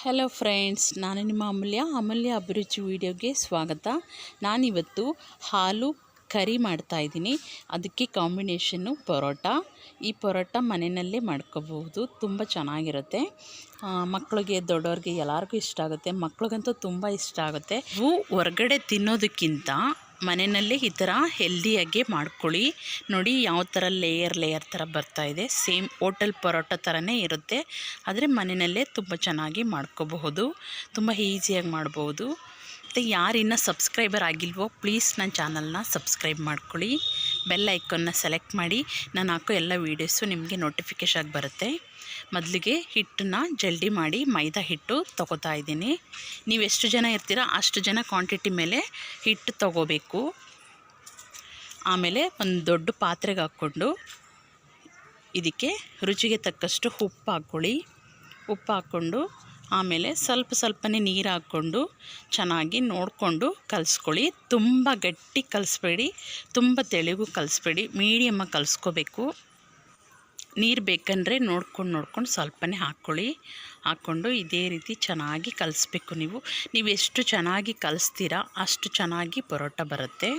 Hello friends, ನಾನು ನಿಮ್ಮ ಅಮೂಲ್ಯ ಅಭಿರುಚಿ ವಿಡಿಯೋಗೆ ಸ್ವಾಗತ. ನಾನಿವತ್ತು ಹಾಲು ಕರಿ ಮಾಡ್ತಾಯಿದ್ದೀನಿ. ಅದಕ್ಕೆ ಕಾಂಬಿನೇಷನ್ನು ಪರೋಟ. ಈ ಪರೋಟ ಮನೆಯಲ್ಲೇ ಮಾಡ್ಕೋಬಹುದು, ತುಂಬ ಚೆನ್ನಾಗಿರುತ್ತೆ. ಮಕ್ಕಳಿಗೆ ದೊಡ್ಡವ್ರಿಗೆ ಎಲ್ಲರಿಗೂ ಇಷ್ಟ ಆಗುತ್ತೆ. ಮಕ್ಳಿಗಂತೂ ತುಂಬ ಇಷ್ಟ ಆಗುತ್ತೆ. ಇವು ಹೊರಗಡೆ ತಿನ್ನೋದಕ್ಕಿಂತ ಮನೆಯಲ್ಲೇ ಈ ಥರ ಹೆಲ್ದಿಯಾಗಿ ಮಾಡ್ಕೊಳ್ಳಿ. ನೋಡಿ ಯಾವ ಥರ ಲೇಯರ್ ಥರ ಬರ್ತಾಯಿದೆ. ಸೇಮ್ ಹೋಟೆಲ್ ಪರೋಟ ಥರನೇ ಇರುತ್ತೆ, ಆದರೆ ಮನೆಯಲ್ಲೇ ತುಂಬ ಚೆನ್ನಾಗಿ ಮಾಡ್ಕೋಬಹುದು. ತುಂಬ ಈಸಿಯಾಗಿ ಮಾಡ್ಬೋದು. ಮತ್ತು ಯಾರು ಇನ್ನೂ ಸಬ್ಸ್ಕ್ರೈಬರ್ ಆಗಿಲ್ವೋ ಪ್ಲೀಸ್ ನನ್ನ ಚಾನಲ್ನ ಸಬ್ಸ್ಕ್ರೈಬ್ ಮಾಡ್ಕೊಳ್ಳಿ. ಬೆಲ್ ಐಕಾನ್ನ ಸೆಲೆಕ್ಟ್ ಮಾಡಿ. ನಾನು ಹಾಕೋ ಎಲ್ಲ ವೀಡಿಯೋಸು ನಿಮಗೆ ನೋಟಿಫಿಕೇಷನ್ ಬರುತ್ತೆ. ಮೊದಲಿಗೆ ಹಿಟ್ಟನ್ನು ಜಲ್ದಿ ಮಾಡಿ ಮೈದಾ ಹಿಟ್ಟು ತೊಗೋತಾ ಇದ್ದೀನಿ. ನೀವು ಎಷ್ಟು ಜನ ಇರ್ತೀರ ಅಷ್ಟು ಜನ ಕ್ವಾಂಟಿಟಿ ಮೇಲೆ ಹಿಟ್ಟು ತೊಗೋಬೇಕು. ಆಮೇಲೆ ಒಂದು ದೊಡ್ಡ ಪಾತ್ರೆಗೆ ಹಾಕ್ಕೊಂಡು ಇದಕ್ಕೆ ರುಚಿಗೆ ತಕ್ಕಷ್ಟು ಉಪ್ಪು ಹಾಕ್ಕೊಳ್ಳಿ. ಉಪ್ಪು ಹಾಕ್ಕೊಂಡು ಆಮೇಲೆ ಸ್ವಲ್ಪನೇ ನೀರು ಹಾಕ್ಕೊಂಡು ಚೆನ್ನಾಗಿ ನೋಡಿಕೊಂಡು ಕಲಿಸ್ಕೊಳ್ಳಿ. ತುಂಬ ಗಟ್ಟಿ ಕಲಿಸ್ಬೇಡಿ, ತುಂಬ ತೆಳುಗೂ ಕಲಿಸ್ಬೇಡಿ, ಮೀಡಿಯಮ್ಮಾಗಿ ಕಲಿಸ್ಕೋಬೇಕು. ನೀರು ಬೇಕಂದರೆ ನೋಡ್ಕೊಂಡು ಸ್ವಲ್ಪನೇ ಹಾಕ್ಕೊಂಡು ಇದೇ ರೀತಿ ಚೆನ್ನಾಗಿ ಕಲಿಸ್ಬೇಕು. ನೀವು ಎಷ್ಟು ಚೆನ್ನಾಗಿ ಕಲಿಸ್ತೀರಾ ಅಷ್ಟು ಚೆನ್ನಾಗಿ ಪರೋಟ ಬರುತ್ತೆ.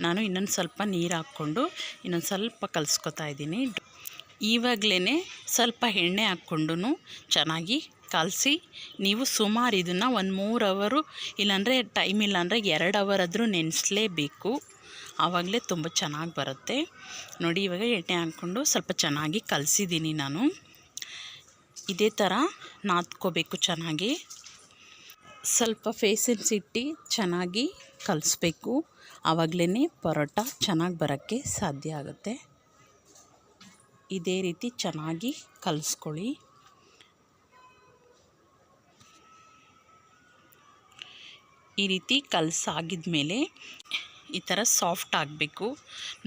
ನಾನು ಇನ್ನೊಂದು ಸ್ವಲ್ಪ ನೀರು ಹಾಕ್ಕೊಂಡು ಇನ್ನೊಂದು ಸ್ವಲ್ಪ ಕಲಿಸ್ಕೊತಾ ಇದ್ದೀನಿ. ಇವಾಗಲೇ ಸ್ವಲ್ಪ ಎಣ್ಣೆ ಹಾಕ್ಕೊಂಡು ಚೆನ್ನಾಗಿ ಕಲಸಿ ನೀವು ಸುಮಾರು ಇದನ್ನು ಒಂದು 3 ಅವರು ಇಲ್ಲಾಂದರೆ ಟೈಮ್ ಇಲ್ಲಾಂದರೆ 2 ಅವರ್ ಆದರೂ ನೆನೆಸಲೇಬೇಕು. ಆವಾಗಲೇ ತುಂಬ ಚೆನ್ನಾಗಿ ಬರುತ್ತೆ. ನೋಡಿ ಇವಾಗ ಎಣ್ಣೆ ಹಾಕ್ಕೊಂಡು ಸ್ವಲ್ಪ ಚೆನ್ನಾಗಿ ಕಲಸಿದ್ದೀನಿ ನಾನು. ಇದೇ ಥರ ನಾದ್ಕೋಬೇಕು ಚೆನ್ನಾಗಿ. ಸ್ವಲ್ಪ ಪೇಷನ್ಸ್ ಇಟ್ಟು ಚೆನ್ನಾಗಿ ಕಲಿಸ್ಬೇಕು. ಆವಾಗಲೇ ಪರೋಟ ಚೆನ್ನಾಗಿ ಬರೋಕ್ಕೆ ಸಾಧ್ಯ ಆಗುತ್ತೆ. ಇದೇ ರೀತಿ ಚೆನ್ನಾಗಿ ಕಲಿಸ್ಕೊಳ್ಳಿ. ಈ ರೀತಿ ಕಲಸಾಗಿದ ಮೇಲೆ ಈ ಥರ ಸಾಫ್ಟ್ ಆಗಬೇಕು.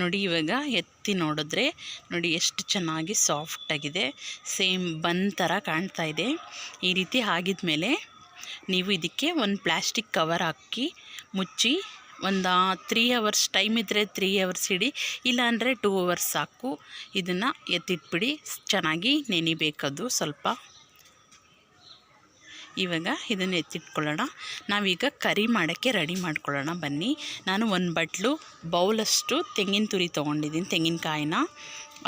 ನೋಡಿ ಇವಾಗ ಎತ್ತಿ ನೋಡಿದ್ರೆ ನೋಡಿ ಎಷ್ಟು ಚೆನ್ನಾಗಿ ಸಾಫ್ಟಾಗಿದೆ. ಸೇಮ್ ಬನ್ ಥರ ಕಾಣ್ತಾ ಇದೆ. ಈ ರೀತಿ ಆಗಿದ ಮೇಲೆ ನೀವು ಇದಕ್ಕೆ ಒಂದು ಪ್ಲಾಸ್ಟಿಕ್ ಕವರ್ ಹಾಕಿ ಮುಚ್ಚಿ ಒಂದು 3 ಅವರ್ಸ್ ಟೈಮ್ ಇದ್ದರೆ 3 ಅವರ್ಸ್ ಇಡಿ, ಇಲ್ಲಾಂದರೆ 2 ಅವರ್ಸ್ ಸಾಕು. ಇದನ್ನು ಎತ್ತಿಟ್ಬಿಡಿ, ಚೆನ್ನಾಗಿ ನೆನಿಬೇಕದು ಸ್ವಲ್ಪ. ಇವಾಗ ಇದನ್ನು ಎತ್ತಿಟ್ಕೊಳ್ಳೋಣ. ನಾವೀಗ ಕರಿ ಮಾಡೋಕ್ಕೆ ರೆಡಿ ಮಾಡ್ಕೊಳ್ಳೋಣ ಬನ್ನಿ. ನಾನು ಒಂದು ಬೌಲಷ್ಟು ತೆಂಗಿನ ತುರಿ ತೊಗೊಂಡಿದ್ದೀನಿ, ತೆಂಗಿನಕಾಯಿನ.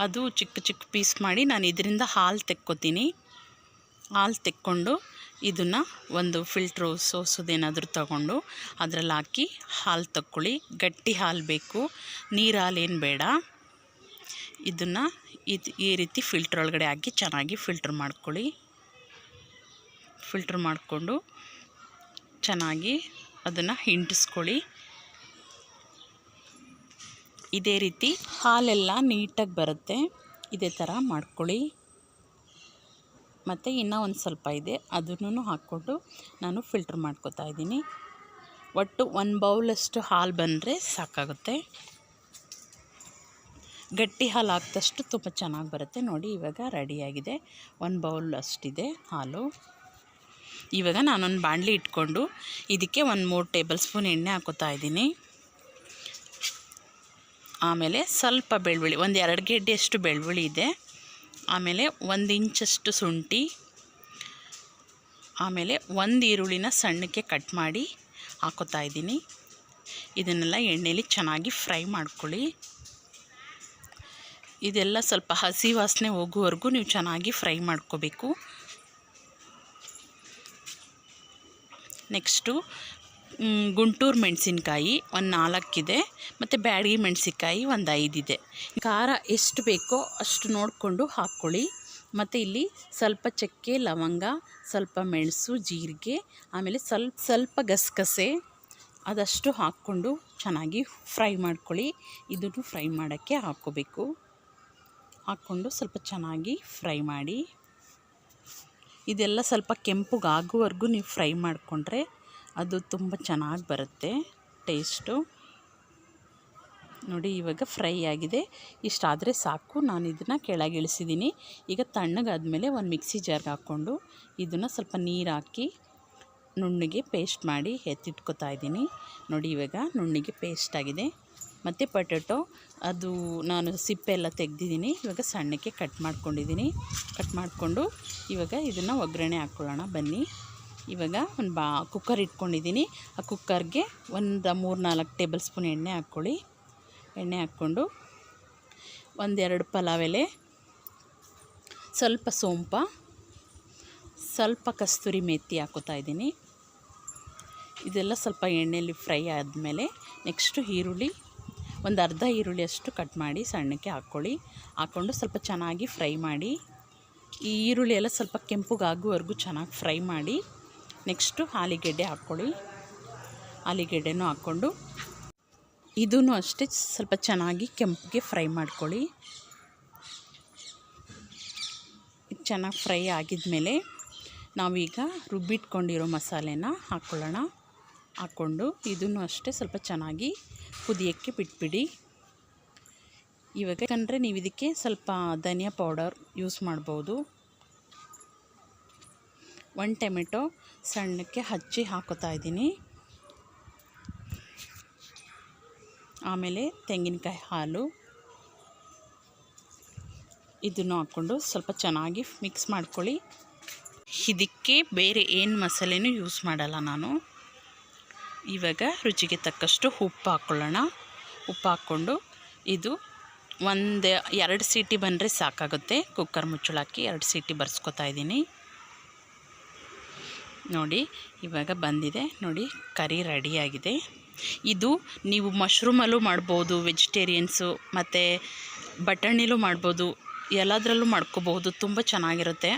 ಅದು ಚಿಕ್ಕ ಪೀಸ್ ಮಾಡಿ ನಾನು ಇದರಿಂದ ಹಾಲು ತೆಕ್ಕೋತೀನಿ. ಹಾಲು ತೆಕ್ಕೊಂಡು ಇದನ್ನು ಒಂದು ಫಿಲ್ಟ್ರು ಸೋಸೋದೇನಾದರೂ ತಗೊಂಡು ಅದರಲ್ಲಿ ಹಾಕಿ ಹಾಲು ತಕ್ಕೊಳ್ಳಿ. ಗಟ್ಟಿ ಹಾಲು ಬೇಕು, ನೀರು ಹಾಲೇನು ಬೇಡ. ಇದನ್ನು ಈ ರೀತಿ ಫಿಲ್ಟ್ರ್ ಒಳಗಡೆ ಹಾಕಿ ಚೆನ್ನಾಗಿ ಫಿಲ್ಟ್ರ್ ಮಾಡ್ಕೊಳ್ಳಿ. ಫಿಲ್ಟ್ರ್ ಮಾಡಿಕೊಂಡು ಚೆನ್ನಾಗಿ ಅದನ್ನು ಹಿಂಡಿಸ್ಕೊಳ್ಳಿ. ಇದೇ ರೀತಿ ಹಾಲೆಲ್ಲ ನೀಟಾಗಿ ಬರುತ್ತೆ. ಇದೇ ಥರ ಮಾಡ್ಕೊಳ್ಳಿ. ಮತ್ತು ಇನ್ನೂ ಒಂದು ಸ್ವಲ್ಪ ಇದೆ, ಅದನ್ನು ಹಾಕ್ಕೊಂಡು ನಾನು ಫಿಲ್ಟ್ರ್ ಮಾಡ್ಕೊತಾ ಇದ್ದೀನಿ. ಒಟ್ಟು 1 ಬೌಲಷ್ಟು ಹಾಲು ಬಂದರೆ ಸಾಕಾಗುತ್ತೆ. ಗಟ್ಟಿ ಹಾಲು ಹಾಕಿದಷ್ಟು ತುಂಬ ಚೆನ್ನಾಗಿ ಬರುತ್ತೆ. ನೋಡಿ ಇವಾಗ ರೆಡಿಯಾಗಿದೆ. 1 ಬೌಲ್ ಅಷ್ಟಿದೆ ಹಾಲು. ಇವಾಗ ನಾನೊಂದು ಬಾಣಲಿ ಇಟ್ಕೊಂಡು ಇದಕ್ಕೆ 3 ಟೇಬಲ್ ಸ್ಪೂನ್ ಎಣ್ಣೆ ಹಾಕೋತಾ ಇದ್ದೀನಿ. ಆಮೇಲೆ ಸ್ವಲ್ಪ ಬೆಳ್ಳುಳ್ಳಿ, 2 ಗೆಡ್ಡೆಯಷ್ಟು ಬೆಳ್ಳುಳ್ಳಿ ಇದೆ. ಆಮೇಲೆ 1 ಇಂಚಷ್ಟು ಶುಂಠಿ, ಆಮೇಲೆ 1 ಈರುಳ್ಳಿನ ಸಣ್ಣಕ್ಕೆ ಕಟ್ ಮಾಡಿ ಹಾಕೋತಾ ಇದ್ದೀನಿ. ಇದನ್ನೆಲ್ಲ ಎಣ್ಣೆಯಲ್ಲಿ ಚೆನ್ನಾಗಿ ಫ್ರೈ ಮಾಡ್ಕೊಳ್ಳಿ. ಇದೆಲ್ಲ ಸ್ವಲ್ಪ ಹಸಿ ವಾಸನೆ ಹೋಗುವವರೆಗೂ ನೀವು ಚೆನ್ನಾಗಿ ಫ್ರೈ ಮಾಡ್ಕೋಬೇಕು. ನೆಕ್ಸ್ಟು ಗುಂಟೂರು ಮೆಣಸಿನ್ಕಾಯಿ ಒಂದು 4 ಇದೆ, ಮತ್ತು ಬ್ಯಾಡಗಿ ಮೆಣಸಿನ್ಕಾಯಿ ಒಂದು 5 ಇದೆ. ಖಾರ ಎಷ್ಟು ಬೇಕೋ ಅಷ್ಟು ನೋಡಿಕೊಂಡು ಹಾಕ್ಕೊಳ್ಳಿ. ಮತ್ತು ಇಲ್ಲಿ ಸ್ವಲ್ಪ ಚಕ್ಕೆ, ಲವಂಗ, ಸ್ವಲ್ಪ ಮೆಣಸು, ಜೀರಿಗೆ, ಆಮೇಲೆ ಸ್ವಲ್ಪ ಗಸಗಸೆ ಅದಷ್ಟು ಹಾಕ್ಕೊಂಡು ಚೆನ್ನಾಗಿ ಫ್ರೈ ಮಾಡ್ಕೊಳ್ಳಿ. ಇದನ್ನು ಫ್ರೈ ಮಾಡೋಕ್ಕೆ ಹಾಕ್ಕೋಬೇಕು. ಹಾಕ್ಕೊಂಡು ಸ್ವಲ್ಪ ಚೆನ್ನಾಗಿ ಫ್ರೈ ಮಾಡಿ. ಇದೆಲ್ಲ ಸ್ವಲ್ಪ ಕೆಂಪುಗಾಗುವವರೆಗೂ ನೀವು ಫ್ರೈ ಮಾಡಿಕೊಂಡ್ರೆ ಅದು ತುಂಬ ಚೆನ್ನಾಗಿ ಬರುತ್ತೆ ಟೇಸ್ಟು. ನೋಡಿ ಇವಾಗ ಫ್ರೈ ಆಗಿದೆ. ಇಷ್ಟಾದರೆ ಸಾಕು. ನಾನು ಇದನ್ನು ಕೆಳಗೆ ಇಳಿಸಿದ್ದೀನಿ. ಈಗ ತಣ್ಣಗಾದ್ಮೇಲೆ ಒಂದು ಮಿಕ್ಸಿ ಜಾರ್ಗೆ ಹಾಕ್ಕೊಂಡು ಇದನ್ನು ಸ್ವಲ್ಪ ನೀರು ಹಾಕಿ ನುಣ್ಣಗೆ ಪೇಸ್ಟ್ ಮಾಡಿ ಎತ್ತಿಟ್ಕೊತಾ ಇದ್ದೀನಿ. ನೋಡಿ ಇವಾಗ ನುಣ್ಣಗೆ ಪೇಸ್ಟ್ ಆಗಿದೆ. ಮತ್ತು ಪೊಟ್ಯಾಟೊ ಅದು ನಾನು ಸಿಪ್ಪೆ ಎಲ್ಲ ತೆಗೆದಿದ್ದೀನಿ. ಇವಾಗ ಸಣ್ಣಕ್ಕೆ ಕಟ್ ಮಾಡ್ಕೊಂಡಿದ್ದೀನಿ. ಕಟ್ ಮಾಡಿಕೊಂಡು ಇವಾಗ ಇದನ್ನು ಒಗ್ಗರಣೆ ಹಾಕ್ಕೊಳ್ಳೋಣ ಬನ್ನಿ. ಇವಾಗ ಒಂದು ಕುಕ್ಕರ್ ಇಟ್ಕೊಂಡಿದ್ದೀನಿ. ಆ ಕುಕ್ಕರ್ಗೆ ಒಂದು 3-4 ಟೇಬಲ್ ಸ್ಪೂನ್ ಎಣ್ಣೆ ಹಾಕ್ಕೊಳ್ಳಿ. ಎಣ್ಣೆ ಹಾಕ್ಕೊಂಡು 1-2 ಪಲಾವ್ ಎಲೆ, ಸ್ವಲ್ಪ ಸೋಂಪ, ಸ್ವಲ್ಪ ಕಸ್ತೂರಿ ಮೆಥಿ ಹಾಕೋತಾ ಇದ್ದೀನಿ. ಇದೆಲ್ಲ ಸ್ವಲ್ಪ ಎಣ್ಣೆಯಲ್ಲಿ ಫ್ರೈ ಆದಮೇಲೆ ನೆಕ್ಸ್ಟು ಈರುಳ್ಳಿ, ಒಂದು ಅರ್ಧ ಈರುಳ್ಳಿಯಷ್ಟು ಕಟ್ ಮಾಡಿ ಸಣ್ಣಕ್ಕೆ ಹಾಕ್ಕೊಂಡು ಸ್ವಲ್ಪ ಚೆನ್ನಾಗಿ ಫ್ರೈ ಮಾಡಿ. ಈ ಈರುಳ್ಳಿ ಎಲ್ಲ ಸ್ವಲ್ಪ ಕೆಂಪುಗಾಗುವವರೆಗೂ ಚೆನ್ನಾಗಿ ಫ್ರೈ ಮಾಡಿ. ನೆಕ್ಸ್ಟು ಆಲೂಗೆಡ್ಡೆ ಹಾಕ್ಕೊಳ್ಳಿ. ಆಲೂಗೆಡ್ಡೆನೂ ಹಾಕ್ಕೊಂಡು ಇದೂ ಅಷ್ಟೇ ಸ್ವಲ್ಪ ಚೆನ್ನಾಗಿ ಕೆಂಪಿಗೆ ಫ್ರೈ ಮಾಡ್ಕೊಳ್ಳಿ. ಚೆನ್ನಾಗಿ ಫ್ರೈ ಆಗಿದ್ಮೇಲೆ ನಾವೀಗ ರುಬ್ಬಿಟ್ಕೊಂಡಿರೋ ಮಸಾಲೆನ ಹಾಕ್ಕೊಳ್ಳೋಣ. ಹಾಕ್ಕೊಂಡು ಇದನ್ನು ಅಷ್ಟೇ ಸ್ವಲ್ಪ ಚೆನ್ನಾಗಿ ಕುದಿಯೋಕ್ಕೆ ಬಿಟ್ಬಿಡಿ. ಇವಾಗ ಯಾಕಂದರೆ ನೀವು ಇದಕ್ಕೆ ಸ್ವಲ್ಪ ಧನಿಯಾ ಪೌಡರ್ ಯೂಸ್ ಮಾಡ್ಬೋದು. 1 ಟೊಮೆಟೊ ಸಣ್ಣಕ್ಕೆ ಹಚ್ಚಿ ಹಾಕೋತಾ ಇದ್ದೀನಿ. ಆಮೇಲೆ ತೆಂಗಿನಕಾಯಿ ಹಾಲು ಇದನ್ನು ಹಾಕ್ಕೊಂಡು ಸ್ವಲ್ಪ ಚೆನ್ನಾಗಿ ಮಿಕ್ಸ್ ಮಾಡ್ಕೊಳ್ಳಿ. ಇದಕ್ಕೆ ಬೇರೆ ಏನು ಮಸಾಲೆನೂ ಯೂಸ್ ಮಾಡಲ್ಲ ನಾನು. ಇವಾಗ ರುಚಿಗೆ ತಕ್ಕಷ್ಟು ಉಪ್ಪು ಹಾಕ್ಕೊಳ್ಳೋಣ. ಉಪ್ಪು ಹಾಕ್ಕೊಂಡು ಇದು 1-2 ಸೀಟಿ ಬಂದರೆ ಸಾಕಾಗುತ್ತೆ. ಕುಕ್ಕರ್ ಮುಚ್ಚಳಾಕಿ 2 ಸೀಟಿ ಬರ್ಸ್ಕೊತಾ ಇದ್ದೀನಿ. ನೋಡಿ ಇವಾಗ ಬಂದಿದೆ. ನೋಡಿ ಕರಿ ರೆಡಿಯಾಗಿದೆ. ಇದು ನೀವು ಮಶ್ರೂಮಲ್ಲೂ ಮಾಡ್ಬೋದು, ವೆಜಿಟೇರಿಯನ್ಸು ಮತ್ತು ಬಟಾಣಿಲೂ ಮಾಡ್ಬೋದು, ಎಲ್ಲದರಲ್ಲೂ ಮಾಡ್ಕೋಬಹುದು. ತುಂಬ ಚೆನ್ನಾಗಿರುತ್ತೆ.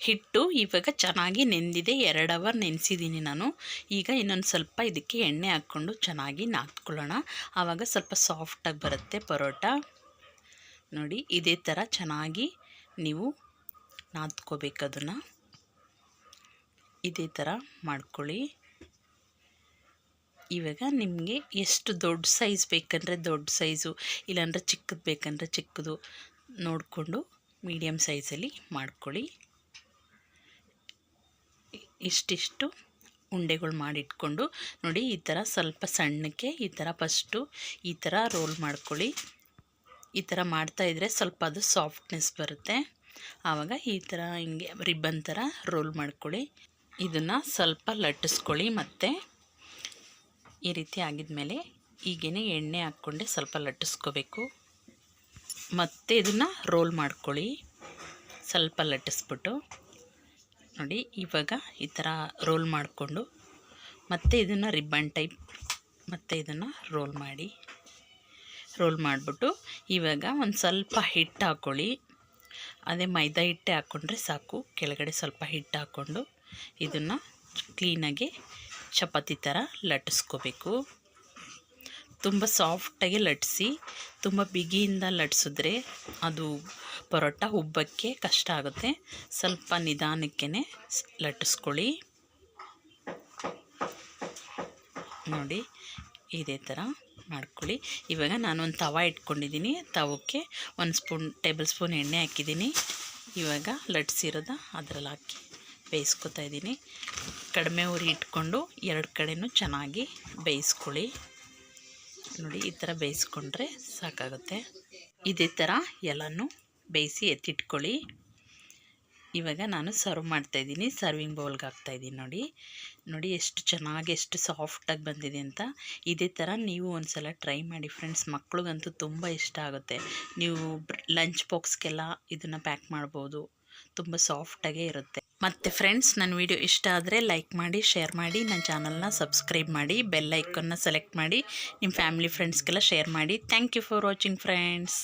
ಹಿಟ್ಟು ಇವಾಗ ಚೆನ್ನಾಗಿ ನೆಂದಿದೆ. 2 ಅವರ್ ನೆನೆಸಿದ್ದೀನಿ ನಾನು. ಈಗ ಇನ್ನೊಂದು ಸ್ವಲ್ಪ ಇದಕ್ಕೆ ಎಣ್ಣೆ ಹಾಕ್ಕೊಂಡು ಚೆನ್ನಾಗಿ ನಾದ್ಕೊಳ್ಳೋಣ. ಆವಾಗ ಸ್ವಲ್ಪ ಸಾಫ್ಟಾಗಿ ಬರುತ್ತೆ ಪರೋಟ. ನೋಡಿ ಇದೇ ಥರ ಚೆನ್ನಾಗಿ ನೀವು ನಾದ್ಕೋಬೇಕು. ಅದನ್ನು ಇದೇ ಥರ ಮಾಡ್ಕೊಳ್ಳಿ. ಇವಾಗ ನಿಮಗೆ ಎಷ್ಟು ದೊಡ್ಡ ಸೈಜ್ ಬೇಕಂದರೆ ದೊಡ್ಡ ಸೈಜು, ಇಲ್ಲಾಂದರೆ ಚಿಕ್ಕದು ಬೇಕಂದರೆ ಚಿಕ್ಕದು ನೋಡಿಕೊಂಡು ಮೀಡಿಯಮ್ ಸೈಜಲ್ಲಿ ಮಾಡ್ಕೊಳ್ಳಿ. ಇಷ್ಟಿಷ್ಟು ಉಂಡೆಗಳು ಮಾಡಿಟ್ಕೊಂಡು ನೋಡಿ ಈ ಥರ ಸ್ವಲ್ಪ ಸಣ್ಣಕ್ಕೆ ಈ ಥರ ಫಸ್ಟು ಈ ಥರ ರೋಲ್ ಮಾಡ್ಕೊಳ್ಳಿ. ಈ ಥರ ಮಾಡ್ತಾಯಿದ್ರೆ ಸ್ವಲ್ಪ ಅದು ಸಾಫ್ಟ್ನೆಸ್ ಬರುತ್ತೆ. ಆವಾಗ ಈ ಥರ ಹಿಂಗೆ ರಿಬ್ಬನ್ ಥರ ರೋಲ್ ಮಾಡ್ಕೊಳ್ಳಿ. ಇದನ್ನು ಸ್ವಲ್ಪ ಲಟ್ಟಿಸ್ಕೊಳ್ಳಿ. ಮತ್ತು ಈ ರೀತಿ ಆಗಿದ್ಮೇಲೆ ಈಗೇನೆ ಎಣ್ಣೆ ಹಾಕ್ಕೊಂಡೆ ಸ್ವಲ್ಪ ಲಟ್ಟಿಸ್ಕೋಬೇಕು. ಮತ್ತು ಇದನ್ನು ರೋಲ್ ಮಾಡ್ಕೊಳ್ಳಿ ಸ್ವಲ್ಪ ಲಟ್ಟಿಸ್ಬಿಟ್ಟು. ನೋಡಿ ಇವಾಗ ಈ ಥರ ರೋಲ್ ಮಾಡಿಕೊಂಡು ಮತ್ತೆ ಇದನ್ನು ರಿಬ್ಬನ್ ಟೈಪ್ ಮತ್ತು ಇದನ್ನು ರೋಲ್ ಮಾಡಿಬಿಟ್ಟು ಇವಾಗ ಒಂದು ಸ್ವಲ್ಪ ಹಿಟ್ಟು ಹಾಕ್ಕೊಳ್ಳಿ. ಅದೇ ಮೈದಾ ಹಿಟ್ಟೆ ಹಾಕ್ಕೊಂಡ್ರೆ ಸಾಕು. ಕೆಳಗಡೆ ಸ್ವಲ್ಪ ಹಿಟ್ಟು ಹಾಕ್ಕೊಂಡು ಇದನ್ನು ಕ್ಲೀನಾಗಿ ಚಪಾತಿ ಥರ ಲಟ್ಟಿಸ್ಕೋಬೇಕು. ತುಂಬ ಸಾಫ್ಟಾಗಿ ಲಟ್ಟಿಸಿ. ತುಂಬ ಬಿಗಿಯಿಂದ ಲಟ್ಟಿಸಿದ್ರೆ ಅದು ಪರೋಟ ಉಬ್ಬಕ್ಕೆ ಕಷ್ಟ ಆಗುತ್ತೆ. ಸ್ವಲ್ಪ ನಿಧಾನಕ್ಕೆ ಲಟ್ಟಿಸ್ಕೊಳ್ಳಿ. ನೋಡಿ ಇದೇ ಥರ ಮಾಡ್ಕೊಳ್ಳಿ. ಇವಾಗ ನಾನೊಂದು ತವ ಇಟ್ಕೊಂಡಿದ್ದೀನಿ. ತವಕ್ಕೆ 1 ಟೇಬಲ್ ಸ್ಪೂನ್ ಎಣ್ಣೆ ಹಾಕಿದ್ದೀನಿ. ಇವಾಗ ಲಟ್ಟಿಸಿರೋದ ಅದರಲ್ಲಿ ಹಾಕಿ ಬೇಯಿಸ್ಕೊತಾ ಇದ್ದೀನಿ. ಕಡಿಮೆ ಉರಿ ಇಟ್ಕೊಂಡು 2 ಕಡೆನೂ ಚೆನ್ನಾಗಿ ಬೇಯಿಸ್ಕೊಳ್ಳಿ. ನೋಡಿ ಈ ಥರ ಬೇಯಿಸ್ಕೊಂಡ್ರೆ ಸಾಕಾಗುತ್ತೆ. ಇದೇ ಥರ ಎಲ್ಲನೂ ಬೇಯಿಸಿ ಎತ್ತಿಟ್ಕೊಳ್ಳಿ. ಇವಾಗ ನಾನು ಸರ್ವ್ ಮಾಡ್ತಾಯಿದ್ದೀನಿ. ಸರ್ವಿಂಗ್ ಬೌಲ್ಗೆ ಹಾಕ್ತಾಯಿದ್ದೀನಿ. ನೋಡಿ ಎಷ್ಟು ಚೆನ್ನಾಗಿ ಎಷ್ಟು ಸಾಫ್ಟಾಗಿ ಬಂದಿದೆ ಅಂತ. ಇದೇ ಥರ ನೀವು ಒಂದು ಸಲ ಟ್ರೈ ಮಾಡಿ ಫ್ರೆಂಡ್ಸ್. ಮಕ್ಳಿಗಂತೂ ತುಂಬ ಇಷ್ಟ ಆಗುತ್ತೆ. ನೀವು ಲಂಚ್ ಬಾಕ್ಸ್ಗೆಲ್ಲ ಇದನ್ನು ಪ್ಯಾಕ್ ಮಾಡ್ಬೋದು. ತುಂಬ ಸಾಫ್ಟಾಗೇ ಇರುತ್ತೆ. ಮತ್ತು ಫ್ರೆಂಡ್ಸ್ ನನ್ನ ವಿಡಿಯೋ ಇಷ್ಟ ಆದರೆ ಲೈಕ್ ಮಾಡಿ, ಶೇರ್ ಮಾಡಿ, ನನ್ನ ಚಾನಲ್ನ ಸಬ್ಸ್ಕ್ರೈಬ್ ಮಾಡಿ, ಬೆಲ್ ಐಕನ್ನ ಸೆಲೆಕ್ಟ್ ಮಾಡಿ, ನಿಮ್ಮ ಫ್ಯಾಮಿಲಿ ಫ್ರೆಂಡ್ಸ್ಗೆಲ್ಲ ಶೇರ್ ಮಾಡಿ. Thank you for watching friends.